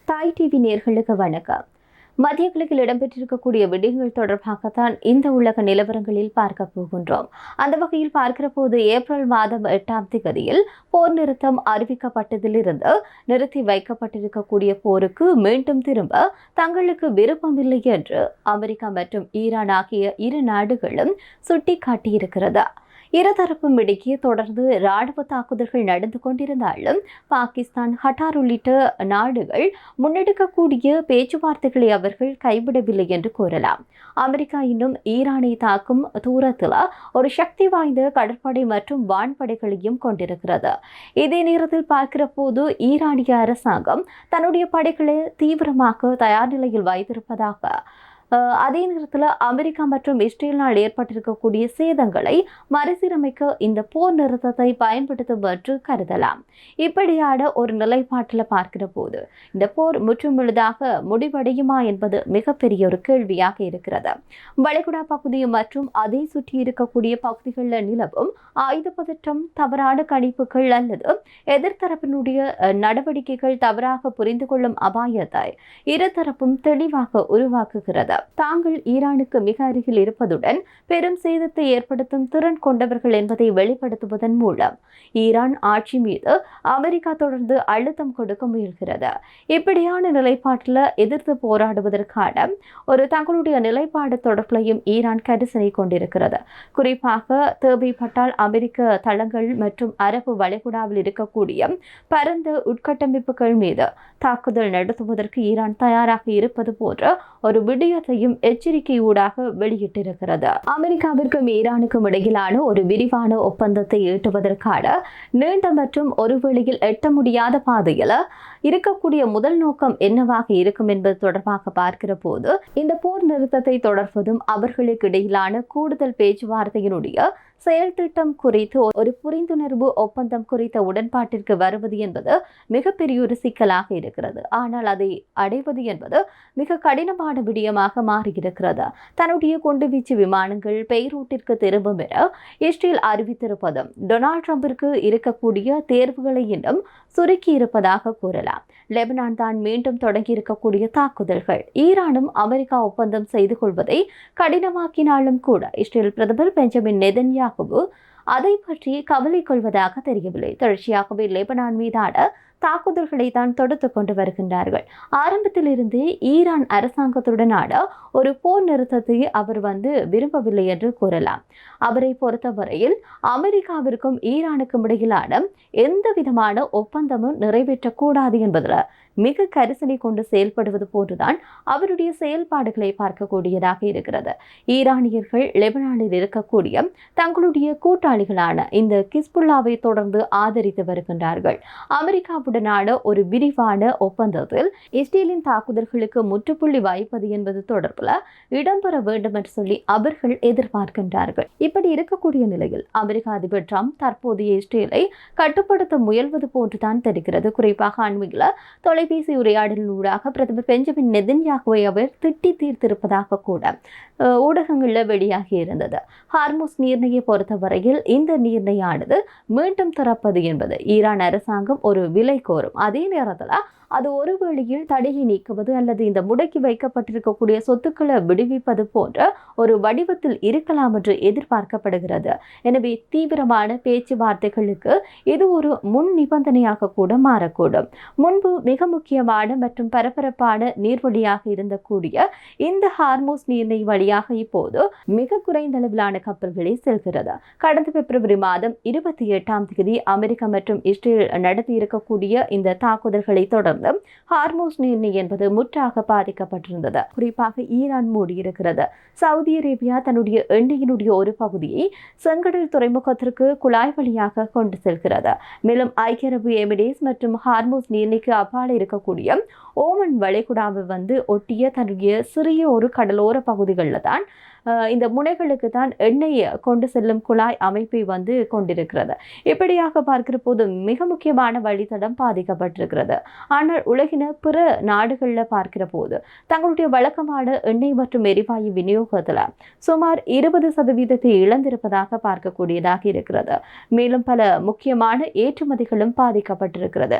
தாய் டிவி நேயர்களுக்கு வணக்கம். மத்திய கிழக்கில் இடம்பெற்றிருக்கக்கூடிய விடயங்கள் தொடர்பாகத்தான் இந்த உலக நிலவரங்களில் பார்க்க போகின்றோம். அந்த வகையில் பார்க்கிற போது ஏப்ரல் மாதம் 8ஆம் தேதியில் போர் நிறுத்தம் அறிவிக்கப்பட்டதிலிருந்து நிறுத்தி வைக்கப்பட்டிருக்கக்கூடிய போருக்கு மீண்டும் திரும்ப தங்களுக்கு விருப்பமில்லை என்று அமெரிக்கா மற்றும் ஈரான் ஆகிய இரு நாடுகளும் சுட்டிக்காட்டியிருக்கிறது. இருதரப்பும் இடையே தொடர்ந்து ராணுவ தாக்குதல்கள் நடந்து கொண்டிருந்தாலும் பாகிஸ்தான், கட்டார் உள்ளிட்ட நாடுகள் முன்னெடுக்கக்கூடிய பேச்சுவார்த்தைகளை அவர்கள் கைவிடவில்லை என்று கூறலாம். அமெரிக்கா இன்னும் ஈரானை தாக்கும் தூரத்தில் ஒரு சக்தி வாய்ந்த கடற்படை மற்றும் வான்படைகளையும் கொண்டிருக்கிறது. இதே நேரத்தில் பார்க்கிற போது ஈரானிய அரசாங்கம் தன்னுடைய படைகளை தீவிரமாக தயார் நிலையில் வைத்திருப்பதாக, அதே நேரத்தில் அமெரிக்கா மற்றும் இஸ்ரேலினால் ஏற்பட்டிருக்கக்கூடிய சேதங்களை மறுசீரமைக்க இந்த போர் நிறுத்தத்தை பயன்படுத்தும் என்று கருதலாம். இப்படியான ஒரு நிலைப்பாட்டில் பார்க்கிற போது இந்த போர் முற்றுமுழுதாக முடிவடையுமா என்பது மிகப்பெரிய ஒரு கேள்வியாக இருக்கிறது. வளைகுடா பகுதி மற்றும் அதை சுற்றி இருக்கக்கூடிய பகுதிகளில் நிலவும் ஆயுத பதற்றம், தவறான கணிப்புகள் அல்லது எதிர்த்தரப்பினுடைய நடவடிக்கைகள் தவறாக புரிந்து கொள்ளும் அபாயத்தை இருதரப்பும் தெளிவாக உருவாக்குகிறது. தாங்கள் ஈரானுக்கு மிக அருகில் இருப்பதுடன் பெரும் சேதத்தை ஏற்படுத்தும் திறன் கொண்டவர்கள் என்பதை வெளிப்படுத்துவதன் மூலம் ஈரான் ஆட்சி மீது அமெரிக்கா தொடர்ந்து அழுத்தம் கொடுக்க முயல்கிறது. இப்படியான நிலைப்பாட்டில் எதிர்த்து போராடுவதற்கான ஒரு தங்களுடைய நிலைப்பாடு தொடர்பிலையும் ஈரான் கரிசனை கொண்டிருக்கிறது. குறிப்பாக தேவைப்பட்டால் அமெரிக்க தளங்கள் மற்றும் அரபு வளைகுடாவில் இருக்கக்கூடிய பரந்த உட்கட்டமைப்புகள் மீது தாக்குதல் நடத்துவதற்கு ஈரான் தயாராக இருப்பது போன்ற ஒரு விடயத்தையும் எச்சரிக்கையூடாக வெளியிட்டிருக்கிறது. அமெரிக்காவிற்கும் ஈரானுக்கும் இடையிலான ஒரு விரிவான ஒப்பந்தத்தை எட்டுவதற்கான நீண்ட மற்றும் ஒரு வேளையில் எட்ட முடியாத பாதையில் இருக்கக்கூடிய முதல் நோக்கம் என்னவாக இருக்கும் என்பது தொடர்பாக பார்க்கிற போது இந்த போர் நிறுத்தத்தை தொடர்வதும் அவர்களுக்கு இடையிலான கூடுதல் பேச்சுவார்த்தையினுடைய செயல் திட்டம் குறித்து ஒரு புரிந்துணர்வு ஒப்பந்தம் குறித்த உடன்பாட்டிற்கு வருவது என்பது மிகப்பெரிய ஒரு சிக்கலாக இருக்கிறது. ஆனால் அதை அடைவது என்பது மிக கடினமான விடயமாக மாறியிருக்கிறது. தன்னுடைய குண்டுவீச்சு விமானங்கள் பெய்ரூட்டிற்கு திரும்பும் என இஸ்ரேல் அறிவித்திருப்பதும் டொனால்ட் ட்ரம்பிற்கு இருக்கக்கூடிய தேர்வுகளை இன்னும் சுருக்கி இருப்பதாக கூறலாம். லெபனான் தான் மீண்டும் தொடங்கி இருக்கக்கூடிய தாக்குதல்கள் ஈரானும் அமெரிக்கா ஒப்பந்தம் செய்து கொள்வதை கடினமாக்கினாலும் கூட இஸ்ரேல் பிரதமர் பெஞ்சமின் நெதன்யாகு அதை பற்றி கவலை கொள்வதாக தெரியவில்லை. தொடர்ச்சியாகவே லெபனான் மீதான தாக்குதல்களை தான் தொடுத்து கொண்டு வருகின்றார்கள். ஆரம்பத்தில் இருந்து ஈரான் அரசாங்கத்துடனான ஒரு போர் நிறுத்தத்தை அவர் விரும்பவில்லை என்று கூறலாம். அவரை பொறுத்தவரையில் அமெரிக்காவிற்கும் ஈரானுக்கும் இடையிலான எந்த விதமான ஒப்பந்தமும் நிறைவேற்றக்கூடாது என்பதில் மிக கரிசனை கொண்டு செயல்படுவது போன்றுதான் அவருடைய செயல்பாடுகளை பார்க்கக்கூடியதாக இருக்கிறது. ஈரானியர்கள் லெபனானில் இருக்கக்கூடிய தங்களுடைய கூட்டாளிகளான இந்த கிஸ்புல்லாவை தொடர்ந்து ஆதரித்து வருகின்றார்கள். அமெரிக்காவுடனான ஒரு விரிவான ஒப்பந்தத்தில் இஸ்ரேலின் தாக்குதல்களுக்கு முற்றுப்புள்ளி வைப்பது என்பது தொடர்பில் இடம்பெற வேண்டும் என்று சொல்லி அவர்கள் எதிர்பார்க்கின்றார்கள். இப்படி இருக்கக்கூடிய நிலையில் அமெரிக்க அதிபர் ட்ரம்ப் தற்போதைய இஸ்ரேலை கட்டுப்படுத்த முயல்வது போன்றுதான் தெரிகிறது. குறிப்பாக அண்மையில் தொலைபேசி உரையாடலூடாக பிரதமர் பெஞ்சமின் நெதன்யாகுவை அவர் திட்டி தீர்த்திருப்பதாக கூட ஊடகங்களில் வெளியாகி இருந்தது. ஹார்முஸ் நீர்ணையை பொறுத்தவரையில் இந்த நீர்ணையானது மீண்டும் திறப்பது என்பது ஈரான் அரசாங்கம் ஒரு விலை கோரும். அதே நேரத்தில் அது ஒரு வேளையில் தடையை நீக்குவது அல்லது இந்த முடக்கி வைக்கப்பட்டிருக்கக்கூடிய சொத்துக்களை விடுவிப்பது போன்ற ஒரு வடிவத்தில் இருக்கலாம் என்று எதிர்பார்க்கப்படுகிறது. எனவே தீவிரமான பேச்சுவார்த்தைகளுக்கு இது ஒரு முன் நிபந்தனையாக கூட மாறக்கூடும். முன்பு மிக முக்கியமான மற்றும் பரபரப்பான நீர்வழியாக இருந்தக்கூடிய இந்த ஹார்முஸ் நீர்ணை வழியாக இப்போது மிக குறைந்த அளவிலான கப்பல்களே செல்கிறது. கடந்த பிப்ரவரி மாதம் 28ஆம் தேதி அமெரிக்கா மற்றும் இஸ்ரேல் நடத்தி இருக்கக்கூடிய இந்த தாக்குதல்களை தொடர்ந்து ஹார்முஸ் நீர்ணை என்பது முற்றாக பாதிக்கப்பட்டிருந்தது. குறிப்பாக ஈரான் மூடியிருக்கிறது. சவுதி அரேபியா தன்னுடைய எண்ணெயினுடைய ஒரு பகுதியை செங்கடல் துறைமுகத்திற்கு குழாய் வழியாக கொண்டு செல்கிறது. மேலும் ஐக்கிய அரபு எமிரேட்ஸ் மற்றும் ஹார்முஸ் நீர்ணைக்கு அப்பால் இருக்கக்கூடிய ஓமன் வளைகுடாவை ஒட்டிய தன்னுடைய சிறிய ஒரு கடலோர பகுதிகளில் தான் இந்த முனைகளுக்கு தான் எண்ணெய் கொண்டு செல்லும் குழாய் அமைப்பை கொண்டிருக்கிறது. இப்படியாக பார்க்கிற போது மிக முக்கியமான வழித்தடம் பாதிக்கப்பட்டிருக்கிறது. ஆனால் உலகின பிற நாடுகளில் பார்க்கிற போது தங்களுடைய வழக்கமான எண்ணெய் மற்றும் எரிவாயு விநியோகத்தில் சுமார் 20% இழந்திருப்பதாக பார்க்கக்கூடியதாக இருக்கிறது. மேலும் பல முக்கியமான ஏற்றுமதிகளும் பாதிக்கப்பட்டிருக்கிறது.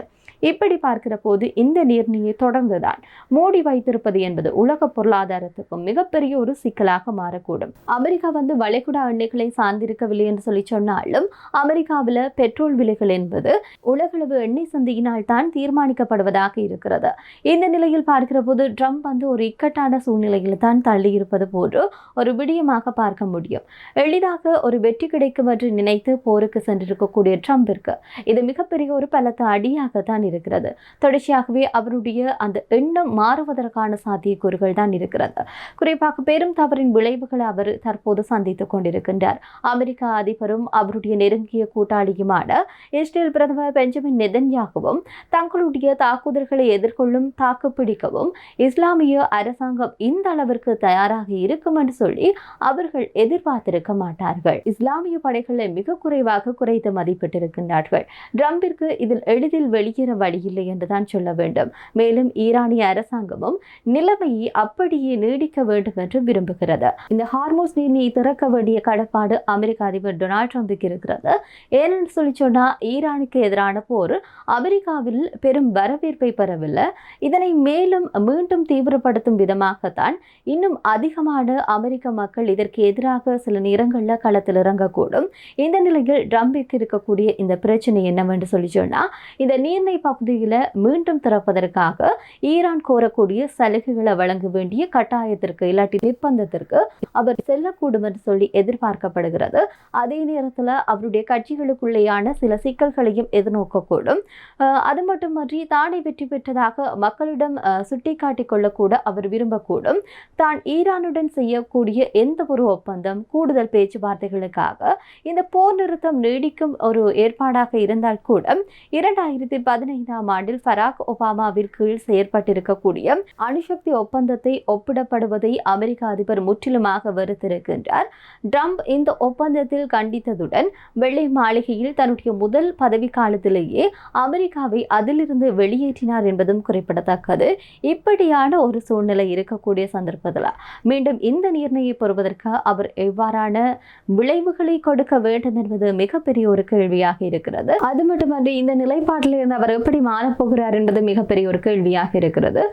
இப்படி பார்க்கிற போது இந்த நீர்நிலையை தொடர்ந்துதான் மூடி வைத்திருப்பது என்பது உலக பொருளாதாரத்துக்கும் மிகப்பெரிய ஒரு சிக்கலாக மாறக்கூடும். அமெரிக்கா வளைகுடா எண்ணெய்களை சார்ந்திருக்கவில்லை என்று சொல்லி சொன்னாலும் அமெரிக்காவில் பெட்ரோல் விலைகள் என்பது உலகளவு எண்ணெய் சந்தையினால் தான் தீர்மானிக்கப்படுவதாக இருக்கிறது. இந்த நிலையில் பார்க்கிற போது ட்ரம்ப் ஒரு இக்கட்டான சூழ்நிலையில் தான் தள்ளி இருப்பது போன்று ஒரு விடயமாக பார்க்க முடியும். எளிதாக ஒரு வெற்றி கிடைக்கும் என்று நினைத்து போருக்கு சென்றிருக்கக்கூடிய ட்ரம்பிற்கு இது மிகப்பெரிய ஒரு பலத்த அடியாகத்தான் இருக்கிறது. தொடர்ச்சியாகவே அவருடைய அந்த எண்ணம் மாறுவதற்கான சாத்தியக்கூறுகள் தான் இருக்கிறது. குறிப்பாக பெரும் தவறின் விளைவுகளை அவர் தற்போது சந்தித்துக் கொண்டிருக்கின்றார். அமெரிக்க அதிபரும் அவருடைய நெருங்கிய கூட்டாளியுமான இஸ்ரேல் பிரதமர் பெஞ்சமின் நெதன்யாகுவும் தங்களுடைய தாக்குதல்களை எதிர்கொள்ளும் தாக்குப்பிடிக்கவும் இஸ்லாமிய அரசாங்கம் இந்த அளவிற்கு தயாராக இருக்கும் என்று சொல்லி அவர்கள் எதிர்பார்த்திருக்க மாட்டார்கள். இஸ்லாமிய படைகளை மிக குறைவாக குறைத்து மதிப்பிட்டிருக்கின்றார்கள். ட்ரம்பிற்கு இதில் எளிதில் வெளியேற வழியில்லை என்றுதான் சொல்ல வேண்டும். மேலும் ஈரானிய அரசாங்கமும் நிலைமையை அப்படியே நீடிக்க வேண்டும் என்று விரும்புகிறது. இந்த ஹார்மோஸ் நீரினை திறக்க வேண்டிய கடப்பாடு அமெரிக்க அதிபர் டொனால்ட் ட்ரம்புக்கு இருக்கிறது. ஏனென்று சொல்லி சொன்னா ஈரானுக்கு எதிரான போர் அமெரிக்காவில் பெரும் வரவேற்பை பெறவில்லை. இதனை மீண்டும் தீவிரப்படுத்தும் விதமாகத்தான் இன்னும் அதிகமான அமெரிக்க மக்கள் இதற்கு எதிராக சில நேரங்களில் களத்தில் இறங்கக்கூடும். இந்த நிலையில் ட்ரம்பிற்கு இருக்கக்கூடிய இந்த பிரச்சனை என்னவென்று சொல்லி சொன்னா இந்த நீர்நிலை பகுதியில் மீண்டும் திறப்பதற்காக ஈரான் கோரக்கூடிய சலுகைகளை வழங்க வேண்டிய கட்டாயத்திற்கு இல்லாட்டி நிர்பந்தத்திற்கு அவர் செல்லக்கூடும் என்று சொல்லி எதிர்பார்க்கப்படுகிறது. அதே நேரத்தில் அவருடைய கட்சிகளுக்குள்ளேயான சில சிக்கல்களையும் எதிர்நோக்கக்கூடும். அது மட்டுமன்றி தானே வெற்றி பெற்றதாக மக்களிடம் சுட்டிக்காட்டிக் கொள்ளக்கூட அவர் விரும்பக்கூடும். தான் ஈரானுடன் செய்யக்கூடிய எந்த ஒரு ஒப்பந்தம் கூடுதல் பேச்சுவார்த்தைகளுக்காக இந்த போர் நிறுத்தம் நீடிக்கும் ஒரு ஏற்பாடாக இருந்தால் கூட 2015 ஆண்டில் பராக் ஒபாமாவின் கீழ் செயற்பட்டிருக்கக்கூடிய அணுசக்தி ஒப்பந்தத்தை ஒப்பிடப்படுவதை அமெரிக்க அதிபர் முற்றிலுமாக வெறுத்திருக்கின்றார். ட்ரம்ப் இந்த ஒப்பந்தத்தில் கண்டித்ததுடன் வெள்ளை மாளிகையில் தன்னுடைய முதல் பதவி காலத்திலேயே அமெரிக்காவை அதிலிருந்து வெளியேற்றினார் என்பதும் குறிப்பிடத்தக்கது. இப்படியான ஒரு சூழ்நிலை இருக்கக்கூடிய சந்தர்ப்பத்தில் மீண்டும் இந்த நிர்ணயை பெறுவதற்கு அவர் எவ்வாறான விளைவுகளை கொடுக்க வேண்டும் என்பது மிகப்பெரிய ஒரு கேள்வியாக இருக்கிறது. அது மட்டுமன்றி இந்த நிலைப்பாட்டில் இருந்து அவர் எப்படி மாறப்போகிறார் என்பது மிகப்பெரிய ஒரு கேள்வியாக இருக்கிறது.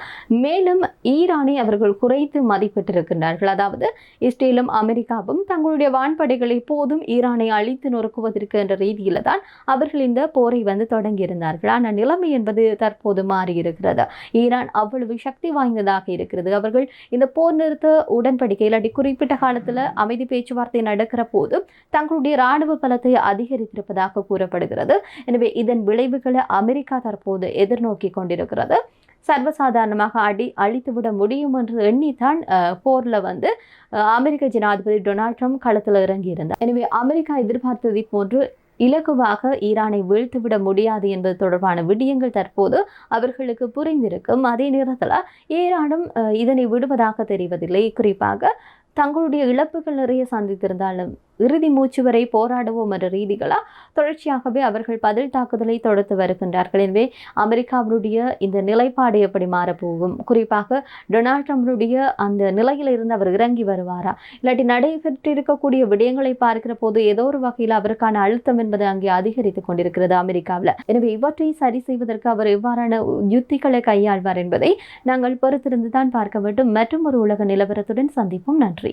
மேலும் ஈரானை அவர்கள் குறைத்து மதிப்பிட்டிருக்கின்றார்கள். அதாவது இஸ்ரேலும் அமெரிக்காவும் தங்களுடைய வான்படைகளை போதும் ஈரானை அழித்து நொறுக்குவதற்கு என்ற ரீதியில தான் அவர்கள் இந்த போரை தொடங்கியிருந்தார்கள். ஆனால் நிலைமை என்பது தற்போது மாறியிருக்கிறது. ஈரான் அவ்வளவு சக்தி வாய்ந்ததாக இருக்கிறது. அவர்கள் இந்த போர் நிறுத்த உடன்படிக்கை இல்லாட்டி குறிப்பிட்ட காலத்தில் அமைதி பேச்சுவார்த்தை நடக்கிற போது தங்களுடைய இராணுவ பலத்தை அதிகரித்திருப்பதாக கூறப்படுகிறது. எனவே இதன் விளைவுகளை அமெரிக்கா தற்போது எதிர்நோக்கி கொண்டிருக்கிறது. சர்வசாதாரணமாக அழித்துவிட முடியும் என்று எண்ணித்தான் போர்ல அமெரிக்க ஜனாதிபதி டொனால்ட் ட்ரம்ப் களத்தில் இறங்கியிருந்தார். எனவே அமெரிக்கா எதிர்பார்த்ததை போன்று இலகுவாக ஈரானை வீழ்த்துவிட முடியாது என்பது தொடர்பான விடயங்கள் தற்போது அவர்களுக்கு புரிந்திருக்கும். அதே நேரத்தில் ஈரானும் இதனை விடுவதாக தெரிவதில்லை. குறிப்பாக தங்களுடைய இழப்புகள் நிறைய சந்தித்திருந்தாலும் இறுதி மூச்சு வரை போராடுவோம் என்ற ரீதிகளா தொடர்ச்சியாகவே அவர்கள் பதில் தாக்குதலை தொடுத்து வருகின்றார்கள். எனவே அமெரிக்காவுடைய இந்த நிலைப்பாடு எப்படி மாறப்போகும், குறிப்பாக டொனால்ட் ட்ரம்புடைய அந்த நிலையில் இருந்து அவர் இறங்கி வருவாரா, இல்லாட்டி நடைபெற்றிருக்கக்கூடிய விடயங்களை பார்க்கிற போது ஏதோ ஒரு வகையில் அவருக்கான அழுத்தம் என்பது அங்கே அதிகரித்துக் கொண்டிருக்கிறது அமெரிக்காவில். எனவே இவற்றை சரி செய்வதற்கு அவர் எவ்வாறான யுத்திகளை கையாள்வார் என்பதை நாங்கள் பொறுத்திருந்து தான் பார்க்க வேண்டும். மற்றும் ஒரு உலக நிலவரத்துடன் சந்திப்போம். நன்றி.